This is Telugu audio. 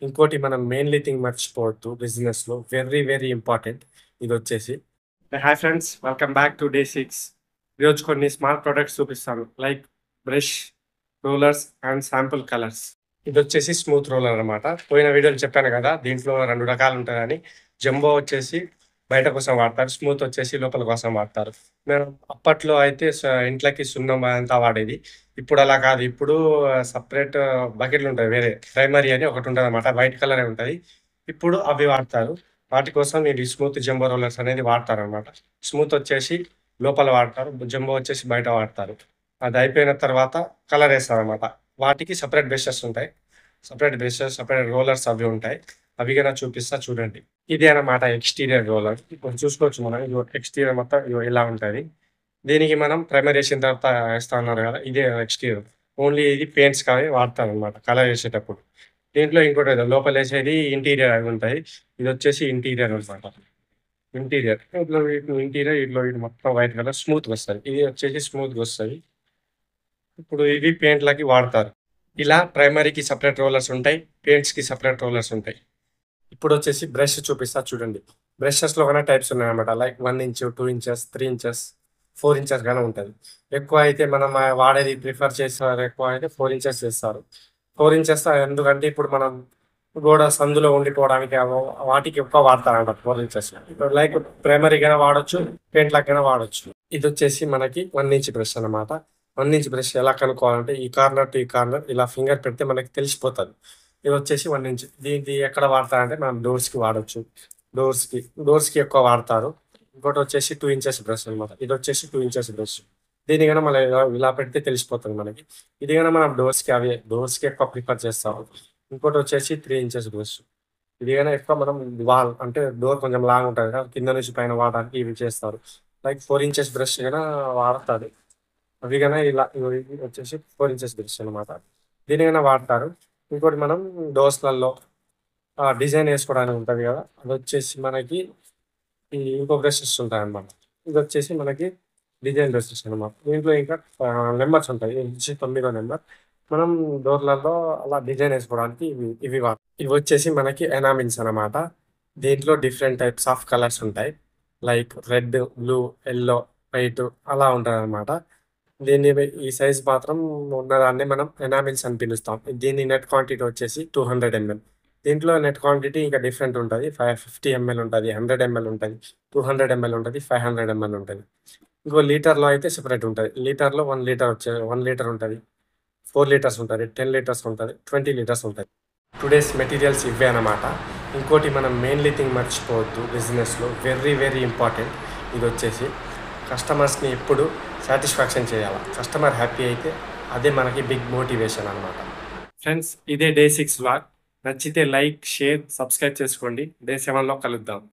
ఇంకోటి మనం మెయిన్లీ థింగ్ మర్చిపోవద్దు బిజినెస్లో వెరీ వెరీ ఇంపార్టెంట్ ఇది వచ్చేసి. Hi friends, welcome back to day 6. ఈరోజు కొన్ని స్మార్ట్ ప్రొడక్ట్స్ చూపిస్తాను, like brush, rollers and sample colours. ఇది వచ్చేసి స్మూత్ రోలర్ అనమాట. పోయిన వీడియోలో చెప్పాను కదా, దీంట్లో 2 రకాలు ఉంటాయని. జంబో వచ్చేసి బయట కోసం వాడతారు, స్మూత్ వచ్చేసి లోపల కోసం వాడతారు. మేము అప్పట్లో అయితే ఇంట్లోకి సున్నం అంతా వాడేది. ఇప్పుడు అలా కాదు. ఇప్పుడు సపరేట్ బకెట్లు ఉంటాయి, వేరే ప్రైమరీ అని ఒకటి ఉంటుంది అనమాట, వైట్ కలర్ ఉంటుంది. ఇప్పుడు అవి వాడతారు. వాటి కోసం ఈ స్మూత్ జంబో రోలర్స్ అనేది వాడతారు అనమాట. స్మూత్ వచ్చేసి లోపల వాడతారు, జంబో వచ్చేసి బయట వాడతారు. అది అయిపోయిన తర్వాత కలర్ వేస్తారు అనమాట. వాటికి సపరేట్ బ్రషెస్ ఉంటాయి, సపరేట్ రోలర్స్ అవి ఉంటాయి. అవి కన్నా చూపిస్తా చూడండి. ఇదే అన్నమాట ఎక్స్టీరియర్ రోలర్. ఇప్పుడు చూసుకోవచ్చు మనం, ఎక్స్టీరియర్ మొత్తం ఇలా ఉంటుంది. దీనికి మనం ప్రైమర్ వేసిన తర్వాత వేస్తా ఉన్నారు కదా, ఇదే ఎక్స్టీరియర్. ఓన్లీ ఇది పెయింట్స్ కావి వాడతారు అనమాట కలర్ వేసేటప్పుడు. దీంట్లో ఇంకోటి లోపల వేసేది ఇంటీరియర్ అవి ఉంటాయి. ఇది వచ్చేసి ఇంటీరియర్ అనమాట. ఇంటీరియర్ ఇట్లా ఇది మొత్తం వైట్ కలర్ స్మూత్గా వస్తుంది. ఇది వచ్చేసి స్మూత్గా వస్తుంది. ఇప్పుడు ఇవి పెయింట్లకి వాడతారు. ఇలా ప్రైమరీకి సపరేట్ రోలర్స్ ఉంటాయి, పెయింట్స్కి సపరేట్ రోలర్స్ ఉంటాయి. ఇప్పుడు వచ్చేసి బ్రష్ చూపిస్తా చూడండి. బ్రషెస్లో కూడా టైప్స్ ఉన్నాయన్నమాట, like 1 inch, 2 inches, 3 inches, 4 inches కానీ ఉంటుంది. ఎక్కువ అయితే మనం వాడేది ప్రిఫర్ చేస్తారు, ఎక్కువ అయితే 4 ఇంచెస్ చేస్తారు. 4 ఇంచెస్ ఎందుకంటే ఇప్పుడు మనం గోడ సందులో ఉండిపోవడానికి వాటికి ఎక్కువ వాడతారంట 4 ఇంచెస్. లైక్ ప్రైమరీగా వాడచ్చు, పెయింట్లకైనా వాడచ్చు. ఇది వచ్చేసి మనకి 1 ఇంచ్ బ్రష్ అనమాట. 1 ఇంచ్ బ్రష్ ఎలా కనుక్కోవాలంటే ఈ కార్నర్ టు ఈ కార్నర్ ఇలా ఫింగర్ పెడితే మనకి తెలిసిపోతుంది. ఇది వచ్చేసి 1 ఇంచ్. దీనికి ఎక్కడ వాడతారంటే మనం డోర్స్కి వాడచ్చు. డోర్స్కి ఎక్కువ వాడతారు. ఇంకోటి వచ్చేసి 2 ఇంచెస్ బ్రష్ అనమాట. ఇది వచ్చేసి 2 ఇంచెస్ బ్రష్. దీనికైనా మళ్ళీ ఇలా పెడితే తెలిసిపోతుంది మనకి. ఇది కన్నా మనం డోర్స్కి ఎక్కువ ప్రిఫర్ చేస్తాము. ఇంకోటి వచ్చేసి 3 ఇంచెస్ బ్రష్. ఇది కన్నా ఎక్కువ మనం వాల్ అంటే డోర్ కొంచెం లాంగ్ ఉంటుంది కదా, కింద నుంచి పైన వాడడానికి ఇవి చేస్తారు. లైక్ 4 ఇంచెస్ బ్రష్ కన్నా వాడతారు. అవి కన్నా ఇలా ఇది వచ్చేసి 4 ఇంచెస్ బ్రష్ అనమాట. దీనికైనా వాడతారు. ఇంకోటి మనం డోర్స్లలో డిజైన్ వేసుకోవడానికి ఉంటుంది కదా, అది వచ్చేసి మనకి ఈ ఇంకో బ్రషెస్ ఉంటాయి అన్నమాట. ఇది వచ్చేసి మనకి డిజైన్ బ్రషెస్ అనమాట. దీంట్లో ఇంకా నెంబర్స్ ఉంటాయి, ఇది వచ్చి 9వ నెంబర్. మనం డోర్లలో అలా డిజైన్ వేసుకోవడానికి ఇవి ఇవి వచ్చేసి మనకి ఎనామిల్స్ అనమాట. దీంట్లో డిఫరెంట్ టైప్స్ ఆఫ్ కలర్స్ ఉంటాయి, like red, blue, yellow, white అలా ఉంటుంది అనమాట. దీన్ని ఈ సైజ్ మాత్రం ఉన్నదాన్ని మనం ఎనామిల్స్ అని పిలుస్తాం. దీని నెట్ క్వాంటిటీ వచ్చేసి 200 ml. దీంట్లో నెట్ క్వాంటిటీ ఇంకా డిఫరెంట్ ఉంటుంది. 550 ml ఉంటుంది, 100 ml ఉంటుంది, 200 ml ఉంటుంది, 500 ml ఉంటుంది. ఇంకో లీటర్లో అయితే సెపరేట్ ఉంటుంది. లీటర్లో 1 లీటర్ 1 లీటర్ ఉంటుంది, 4 లీటర్స్ ఉంటుంది, 10 లీటర్స్ ఉంటుంది, 20 లీటర్స్ ఉంటుంది. టుడేస్ మెటీరియల్స్ ఇవే అనమాట. ఇంకోటి మనం మెయిన్లీ థింగ్ మర్చిపోవద్దు బిజినెస్లో, వెరీ వెరీ ఇంపార్టెంట్. ఇది వచ్చేసి కస్టమర్స్ని ఎప్పుడు సాటిస్ఫాక్షన్ చేయాలి. కస్టమర్ హ్యాపీ అయితే అదే మనకి బిగ్ మోటివేషన్ అనమాట. ఫ్రెండ్స్, ఇదే డే 6 వ్లాగ్. నచ్చితే లైక్, షేర్, సబ్స్క్రైబ్ చేసుకోండి. డే 7లో కలుద్దాం.